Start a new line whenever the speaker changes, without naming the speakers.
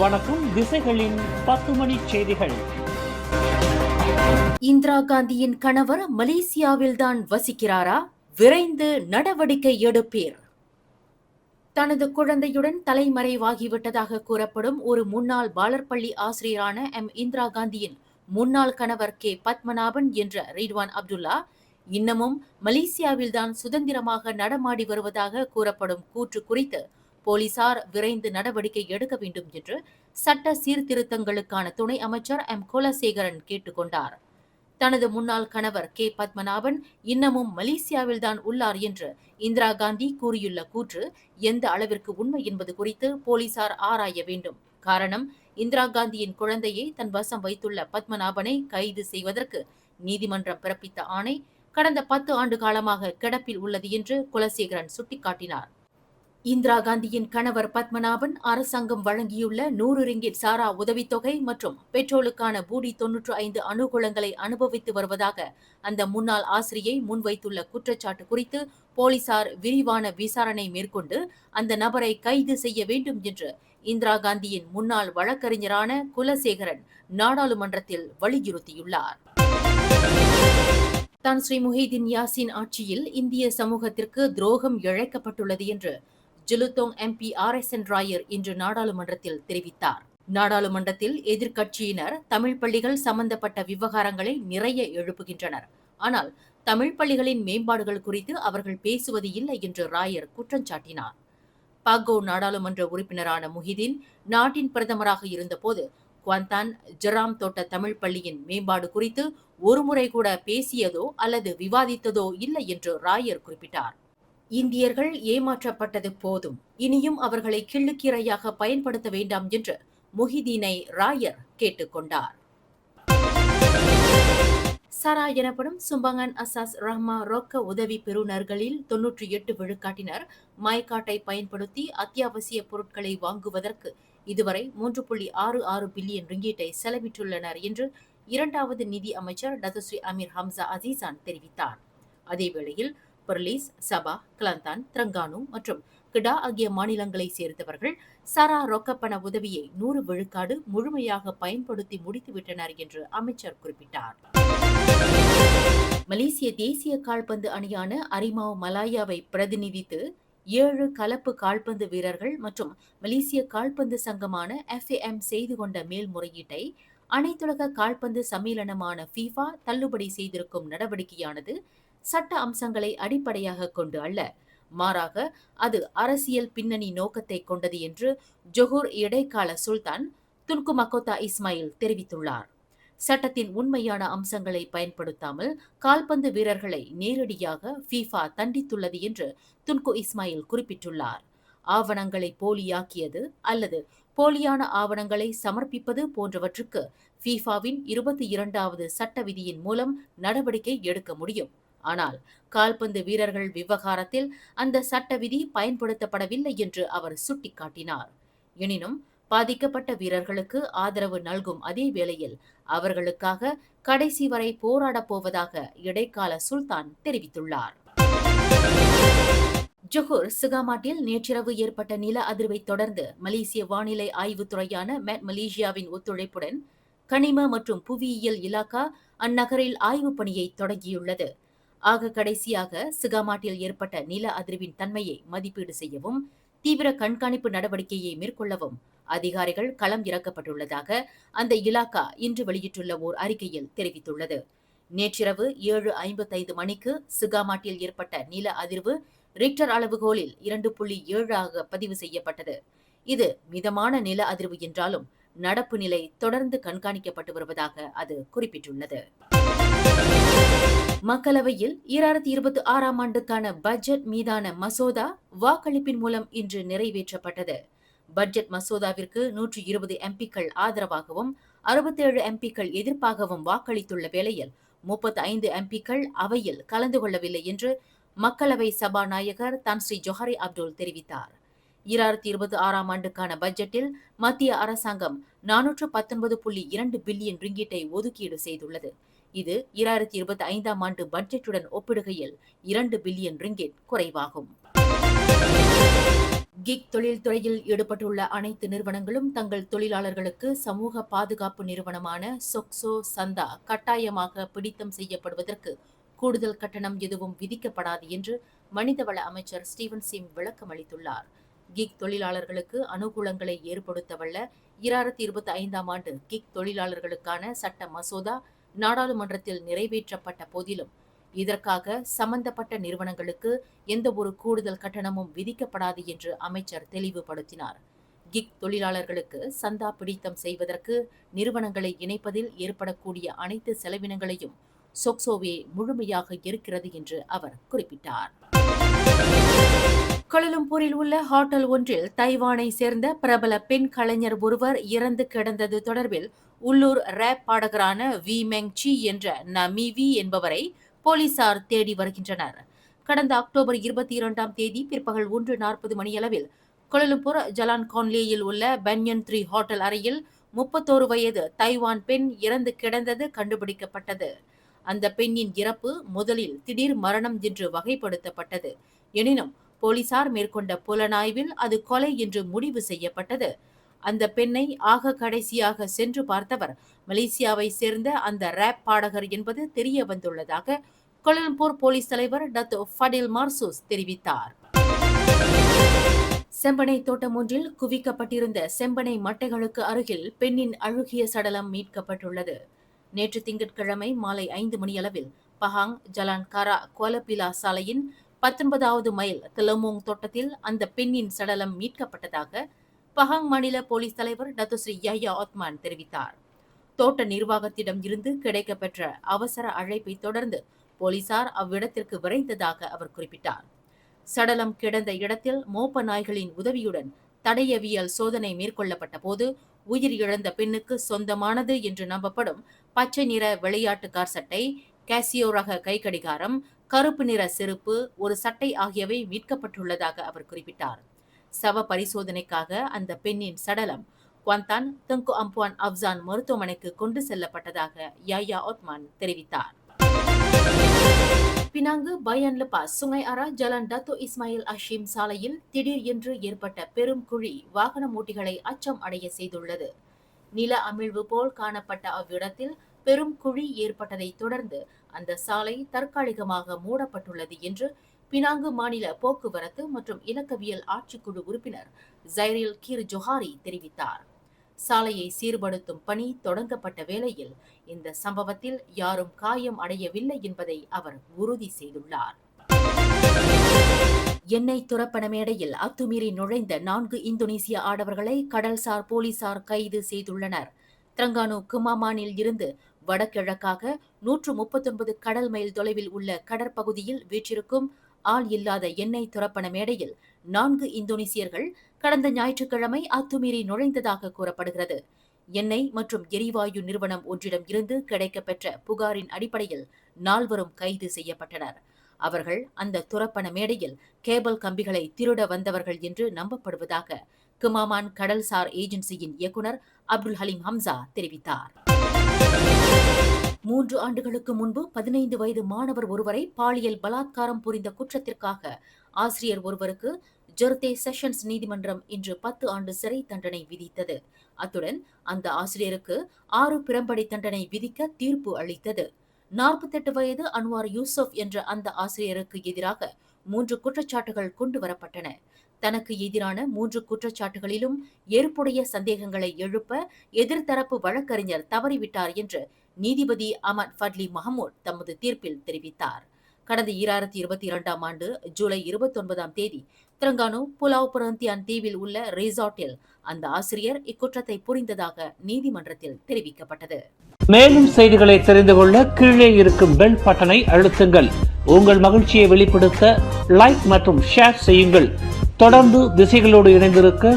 வணக்கம். திசைகளின் 10 மணி செய்திகள்.
இந்திரா காந்தியின் கணவர் மலேசியாவில்தான் வசிக்கிறாரா? விரைந்து நடவடிக்கை எடுப்பீர். தனது குழந்தையுடன் தலைமறைவாகிவிட்டதாக கூறப்படும் ஒரு முன்னாள் பாலர் பள்ளி ஆசிரியரான இந்திரா காந்தியின் முன்னாள் கணவர் பத்மநாபன் என்ற ரிட்வான் அப்துல்லா இன்னமும் மலேசியாவில்தான் சுதந்திரமாக நடமாடி வருவதாக கூறப்படும் கூற்று குறித்து போலீசார் விரைந்து நடவடிக்கை எடுக்க வேண்டும் என்று சட்ட சீர்திருத்தங்களுக்கான துணை அமைச்சர் குலசேகரன் கேட்டுக்கொண்டார். தனது முன்னாள் கணவர் பத்மநாபன் இன்னமும் மலேசியாவில்தான் உள்ளார் என்று இந்திரா காந்தி கூறியுள்ள கூற்று எந்த அளவிற்கு உண்மை என்பது குறித்து போலீசார் ஆராய வேண்டும். காரணம், இந்திரா காந்தியின் குழந்தையை தன் வசம் வைத்துள்ள பத்மநாபனை கைது செய்வதற்கு நீதிமன்றம் பிறப்பித்த ஆணை கடந்த 10 ஆண்டு காலமாக கிடப்பில் உள்ளது என்று குலசேகரன் சுட்டிக்காட்டினார். இந்திரா காந்தியின் கணவர் பத்மநாபன் அரசாங்கம் வழங்கியுள்ள 100 ரிங்கிட் சாரா உதவித்தொகை மற்றும் பெட்ரோலுக்கான பூடி 95 அனுகூலங்களை அனுபவித்து வருவதாக அந்த முன்னாள் ஆசிரியை முன்வைத்துள்ள குற்றச்சாட்டு குறித்து போலீசார் விரிவான விசாரணை மேற்கொண்டு அந்த நபரை கைது செய்ய வேண்டும் என்று இந்திரா காந்தியின் முன்னாள் வழக்கறிஞரான குலசேகரன் நாடாளுமன்றத்தில் வலியுறுத்தியுள்ளார். தான் ஸ்ரீ முஹிதீன் யாசின் ஆட்சியில் இந்திய சமூகத்திற்கு துரோகம் இழைக்கப்பட்டுள்ளது என்று ஜுலுத்தோங் எம்பி RSN ராயர் இன்று நாடாளுமன்றத்தில் தெரிவித்தார். நாடாளுமன்றத்தில் எதிர்க்கட்சியினர் தமிழ் பள்ளிகள் சம்பந்தப்பட்ட விவகாரங்களை நிறைய எழுப்புகின்றனர். ஆனால் தமிழ் பள்ளிகளின் மேம்பாடுகள் குறித்து அவர்கள் பேசுவது இல்லை என்று ராயர் குற்றம் சாட்டினார். பாகோ நாடாளுமன்ற உறுப்பினரான முஹிதீன் நாட்டின் பிரதமராக இருந்தபோது குவாந்தான் ஜெராம் தோட்ட தமிழ் பள்ளியின் மேம்பாடு குறித்து ஒருமுறை கூட பேசியதோ அல்லது விவாதித்ததோ இல்லை என்று ராயர் குறிப்பிட்டார். இந்தியர்கள் ஏமாற்றப்பட்டது போதும், இனியும் அவர்களை கிள்ளுக்கீரையாக பயன்படுத்த வேண்டாம் என்று முஹிதீனை ராயர் கேட்டுக்கொண்டார். சரா எனப்படும் சும்பங்கன் அசாஸ் ரஹ்மா ரொக்க உதவி பெறுநர்களில் 98 விழுக்காட்டினர் மைகாட்டை பயன்படுத்தி அத்தியாவசிய பொருட்களை வாங்குவதற்கு இதுவரை 3.66 பில்லியன் ரிங்கீட்டை செலவிட்டுள்ளனர் என்று இரண்டாவது நிதி அமைச்சர் டத்துஸ்ரீ அமீர் ஹம்சா அசீசான் தெரிவித்தார். அதேவேளையில் பர்லீஸ், சபா, கிளாந்தான், திரங்கானு மற்றும் கிடா ஆகிய மாநிலங்களை சேர்ந்தவர்கள் சரா ரொக்கப்பண உதவியை 100 விழுக்காடு முழுமையாக பயன்படுத்தி முடித்துவிட்டனர் என்று அமைச்சர் குறிப்பிட்டார். மலேசிய தேசிய கால்பந்து அணியான அரிமாவ் மலாயாவை பிரதிநிதித்து 7 கலப்பு கால்பந்து வீரர்கள் மற்றும் மலேசிய கால்பந்து சங்கமான FAM செய்து கொண்ட மேல்முறையீட்டை அனைத்துலக கால்பந்து சம்மேளனமான FIFA தள்ளுபடி செய்திருக்கும் நடவடிக்கையானது சட்ட அம்சங்களை அடிப்படையாக கொண்டு அல்ல, மாறாக அது அரசியல் பின்னணி நோக்கத்தை கொண்டது என்று ஜொஹூர் இடைக்கால சுல்தான் துன்கு மக்கோத்தா இஸ்மாயில் தெரிவித்துள்ளார். சட்டத்தின் உண்மையான அம்சங்களை பயன்படுத்தாமல் கால்பந்து வீரர்களை நேரடியாக FIFA தண்டித்துள்ளது என்று துன்கு இஸ்மாயில் குறிப்பிட்டுள்ளார். ஆவணங்களை போலியாக்கியது அல்லது போலியான ஆவணங்களை சமர்ப்பிப்பது போன்றவற்றுக்கு FIFAவின் 22வது சட்ட விதியின் மூலம் நடவடிக்கை எடுக்க முடியும். ஆனால் கால்பந்து வீரர்கள் விவகாரத்தில் அந்த சட்ட விதி பயன்படுத்தப்படவில்லை என்று அவர் சுட்டிக்காட்டினார். எனினும் பாதிக்கப்பட்ட வீரர்களுக்கு ஆதரவு நல்கும் அதே வேளையில் அவர்களுக்காக கடைசி வரை போராடப் போவதாக இடைக்கால சுல்தான் தெரிவித்துள்ளார். ஜொஹூர் சிகாமாட்டில் நேற்றிரவு ஏற்பட்ட நில அதிர்வை தொடர்ந்து மலேசிய வானிலை ஆய்வுத்துறையான மெட் மலேசியாவின் ஒத்துழைப்புடன் கனிம மற்றும் புவியியல் இலாக்கா அந்நகரில் ஆய்வுப் பணியை தொடங்கியுள்ளது. ஆக கடைசியாக சிகாமாட்டில் ஏற்பட்ட நில அதிர்வின் தன்மையை மதிப்பீடு செய்யவும் தீவிர கண்காணிப்பு நடவடிக்கையை மேற்கொள்ளவும் அதிகாரிகள் களம் இறக்கப்பட்டுள்ளதாக அந்த இலாக்கா இன்று வெளியிட்டுள்ள ஓர் அறிக்கையில் தெரிவித்துள்ளது. நேற்றிரவு 7:55 மணிக்கு சிகாமாட்டில் ஏற்பட்ட நில அதிர்வு ரிக்டர் அளவுகோலில் 2.7 பதிவு செய்யப்பட்டது. இது மிதமான நில அதிர்வு என்றாலும் நடப்பு நிலை தொடர்ந்து கண்காணிக்கப்பட்டு வருவதாக அது குறிப்பிட்டுள்ளது. மக்களவையில் 2026ஆம் ஆண்டுக்கான பட்ஜெட் மீதான மசோதா வாக்களிப்பின் மூலம் இன்று நிறைவேற்றப்பட்டது. பட்ஜெட் மசோதாவிற்கு 120 எம்பிக்கள் ஆதரவாகவும் 67 எம்பிக்கள் எதிர்ப்பாகவும் வாக்களித்துள்ள வேளையில் 35 எம்பிக்கள் அவையில் கலந்து கொள்ளவில்லை என்று மக்களவை சபாநாயகர் தான் ஸ்ரீ ஜொஹரி அப்துல் தெரிவித்தார். 2026ஆம் ஆண்டுக்கான பட்ஜெட்டில் மத்திய அரசாங்கம் 419.2 பில்லியன் ரிங்கிட்டை ஒதுக்கீடு செய்துள்ளது. இது 2025ஆம் ஆண்டு பட்ஜெட்டுடன் ஒப்பிடுகையில் 2 பில்லியன் ரிங்கிட் குறைவாகும். கிக் தொழில்துறையில் ஈடுபட்டுள்ள அனைத்து நிறுவனங்களும் தங்கள் தொழிலாளர்களுக்கு சமூக பாதுகாப்பு நிறுவனமான சொக்சோ சந்தா கட்டாயமாக பிடித்தம் செய்யப்படுவதற்கு கூடுதல் கட்டணம் எதுவும் விதிக்கப்படாது என்று மனிதவள அமைச்சர் ஸ்டீவன் சிம் விளக்கம் அளித்துள்ளார். கிக் தொழிலாளர்களுக்கு அனுகூலங்களை ஏற்படுத்தவல்ல 2025ஆம் ஆண்டு கிக் தொழிலாளர்களுக்கான சட்ட மசோதா நாடாளுமன்றத்தில் நிறைவேற்றப்பட்ட போதிலும் இதற்காக சம்பந்தப்பட்ட நிறுவனங்களுக்கு எந்த ஒரு கூடுதல் கட்டணமும் விதிக்கப்படாது என்று அமைச்சர் தெளிவுபடுத்தினார். கிக் தொழிலாளர்களுக்கு சந்தா பிடித்தம் செய்வதற்கு நிறுவனங்களை இணைப்பதில் ஏற்படக்கூடிய அனைத்து செலவினங்களையும் சொக்சோவே முழுமையாக இருக்கிறது என்று அவர் குறிப்பிட்டார். கோலாலம்பூரில் உள்ள ஹோட்டல் ஒன்றில் தைவானை சேர்ந்த பிரபல பெண் கலைஞர் ஒருவர் இறந்து கிடந்தது தொடர்பில் உள்ளூர் ரேப் பாடகரான வி மெங் சி என்ற நமீவி என்பவரை போலீசார் தேடி வருகின்றனர். கடந்த அக்டோபர் 22ஆம் தேதி பிற்பகல் 1:40 மணியளவில் கோலாலம்பூர் ஜலான் கான்லேயில் உள்ள பன்யன் 3 ஹோட்டல் அறையில் 31 வயது தைவான் பெண் இறந்து கிடந்தது கண்டுபிடிக்கப்பட்டது. அந்த பெண்ணின் இறப்பு முதலில் திடீர் மரணம் என்று வகைப்படுத்தப்பட்டது. எனினும் போலீசார் மேற்கொண்ட புலனாய்வில் அது கொலை என்று முடிவு செய்யப்பட்டது. அந்த பெண்ணை ஆக கடைசியாக சென்று பார்த்தவர் மலேசியாவை சேர்ந்த அந்த ரேப் பாடகர் என்பது தெரிய வந்துள்ளதாக கோலாலம்பூர் போலீஸ் தலைவர் டத்தோ ஃபடில் மார்சூஸ் தெரிவித்தார். செம்பனை தோட்டம் ஒன்றில் குவிக்கப்பட்டிருந்த செம்பனை மட்டைகளுக்கு அருகில் பெண்ணின் அழுகிய சடலம் மீட்கப்பட்டுள்ளது. நேற்று திங்கட்கிழமை மாலை 5 மணியளவில் பஹாங் ஜலான் காரா கோலபிலா சாலையின் 19வது மைல் திலமோங் தோட்டத்தில் அந்த பெண்ணின் சடலம் மீட்கப்பட்டதாக பஹாங் மாநில போலீஸ் தலைவர் டத்துஸ்ரீ யஹ்யா ஒத்மான் தெரிவித்தார். தோட்ட நிர்வாகத்திடம் இருந்து கிடைக்கப்பெற்ற அவசர அழைப்பை தொடர்ந்து போலீசார் அவ்விடத்திற்கு விரைந்ததாக அவர் குறிப்பிட்டார். சடலம் கிடந்த இடத்தில் மோப்ப நாய்களின் உதவியுடன் தடயவியல் சோதனை மேற்கொள்ளப்பட்ட போது உயிர் இழந்த பெண்ணுக்கு சொந்தமானது என்று நம்பப்படும் பச்சை நிற விளையாட்டு கார் சட்டை, கேசியோ ரக கைக்கடிகாரம், கருப்பு நிற செருப்பு, ஒரு சட்டை ஆகியவை மீட்கப்பட்டுள்ளதாக அவர் குறிப்பிட்டார். சவ பரிசோதனைக்காக அந்த பெண்ணின் சடலம் குவாந்தான் தங்கு அம்புவான் அப்சான் மருத்துவமனைக்கு கொண்டு செல்லப்பட்டதாக யஹ்யா ஒத்மான் தெரிவித்தார். பினாங்கு பயன் லெபாஸ் சுங்கை அரா ஜலான் டத்தோ இஸ்மாயில் அஷீம் சாலையில் திடீர் என்று ஏற்பட்ட பெரும் குழி வாகன ஓட்டிகளை அச்சம் அடைய செய்துள்ளது. நில அமிழ்வு போல் காணப்பட்ட அவ்விடத்தில் பெரும் குழி ஏற்பட்டதை தொடர்ந்து அந்த சாலை தற்காலிகமாக மூடப்பட்டுள்ளது என்று பினாங்கு மாநில போக்குவரத்து மற்றும் இலக்கவியல் ஆட்சிக்குழு உறுப்பினர் ஜைரில் கீர் ஜொஹாரி தெரிவித்தார். சாலையை சீர்படுத்தும் பணி தொடங்கப்பட்ட வேளையில் இந்த சம்பவத்தில் யாரும் காயம் அடையவில்லை என்பதை அவர் உறுதி செய்துள்ளார். எண்ணெய் துரப்பண மேடையில் அத்துமீறி நுழைந்த 4 இந்தோனேசிய ஆடவர்களை கடல்சார் போலீசார் கைது செய்துள்ளனர். திரங்கானு குமாமானில் இருந்து வடகிழக்காக 139 கடல் மைல் தொலைவில் உள்ள கடற்பகுதியில் வீற்றிருக்கும் ஆள் இல்லாத எண்ணெய் துரப்பண மேடையில் 4 இந்தோனேசியர்கள் கடந்த ஞாயிற்றுக்கிழமை அத்துமீறி நுழைந்ததாக கூறப்படுகிறது. எண்ணெய் மற்றும் எரிவாயு நிறுவனம் ஒன்றிடம் இருந்து கிடைக்கப்பெற்ற புகாரின் அடிப்படையில் 4 கைது செய்யப்பட்டனர். அவர்கள் அந்த துரப்பண மேடையில் கேபிள் கம்பிகளை திருட வந்தவர்கள் என்று நம்பப்படுவதாக குமாமான் கடல்சார் ஏஜென்சியின் இயக்குனர் அப்துல் ஹலீம் ஹம்சா தெரிவித்தார். 3 ஆண்டுகளுக்கு முன்பு 15 வயது மாணவர் ஒருவரை பாலியல் பலாத்காரம் புரிந்த குற்றத்திற்காக ஆசிரியர் ஒருவருக்கு ஜெர்தே செஷன்ஸ் நீதிமன்றம் இன்று 10 ஆண்டு சிறை தண்டனை விதித்தது. அத்துடன் அந்த ஆசிரியருக்கு 6 பிறம்படி தண்டனை விதிக்க தீர்ப்பு அளித்தது. 48 வயது அன்வார் யூசுப் என்ற அந்த ஆசிரியருக்கு எதிராக 3 குற்றச்சாட்டுகள் கொண்டு வரப்பட்டன. தனக்கு எதிரான 3 குற்றச்சாட்டுகளிலும் ஏற்புடைய சந்தேகங்களை எழுப்ப எதிர்த்தரப்பு வழக்கறிஞர் தவறிவிட்டார் என்று நீதிபதி அமத் ஃபட்லி மஹமூத் தமது தீர்ப்பில் தெரிவித்தார். கடந்த 2022ஆம் ஆண்டு ஜூலை 29ஆம் தேதி திரங்கானு புலாவ் பரந்தியான் தீவில் உள்ள ரிசார்ட்டில் அந்த ஆசிரியர் இக்குற்றத்தை புரிந்ததாக நீதிமன்றத்தில் தெரிவிக்கப்பட்டது.
மேலும் செய்திகளை தெரிந்து கொள்ள கீழே இருக்கும் பெல் பட்டனை அழுத்துங்கள். உங்கள் மகிழ்ச்சியை வெளிப்படுத்த லைக் மற்றும் ஷேர் செய்யுங்கள். தொடர்ந்து திசைகளோடு இணைந்திருக்க